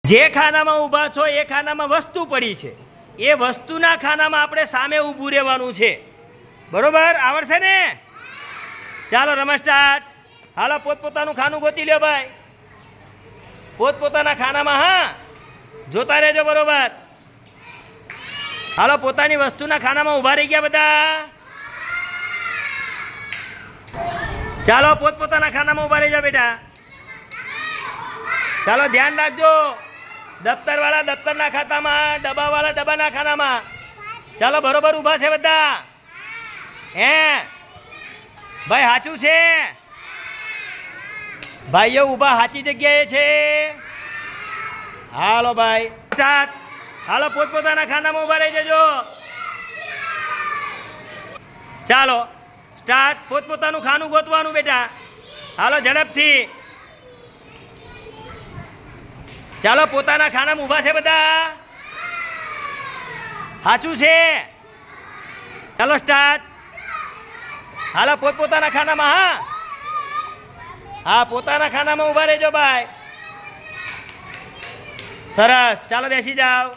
જે ખાનામાં ઊભા છો એ ખાનામાં વસ્તુ પડી છે, એ વસ્તુના ખાનામાં આપણે સામે ઊભું રહેવાનું છે. બરોબર? આવડશે ને? ચાલો રમત સ્ટાર્ટ. હાલો પોતપોતાનું ખાનું ગોતી લ્યો ભાઈ, પોતપોતાના ખાનામાં. હા, જોતા રહેજો. બરોબર? હાલો પોતાની વસ્તુના ખાનામાં ઊભા રહી ગયા બધા? ચાલો પોતપોતાના ખાનામાં ઊભા રહી જાઓ બેટા. ચાલો ધ્યાન રાખજો, દફતરવાળા દફતરના ખાતામાં, ડબ્બાવાળા ડબ્બાના ખાનામાં. ચાલો બરોબર ઊભા છે બધા? હે ભાઈ, સાચું છે? ભાઈઓ ઊભા સાચી જગ્યાએ છે? હાલો ભાઈ સ્ટાર્ટ. હાલો પોતપોતાના ખાનામાં ઊભા રહી જજો. ચાલો સ્ટાર્ટ. પોતપોતાનું ખાનું ગોતવાનું બેટા. હાલો ઝડપથી. ચાલો પોતાના ખાનામાં ઊભા છે બધા? સાચું છે? ચાલો સ્ટાર્ટ. હાલો પોતપોતાના ખાનામાં. હા હા, પોતાના ખાનામાં ઊભા રહેજો ભાઈ. સરસ. ચાલો બેસી જાઓ.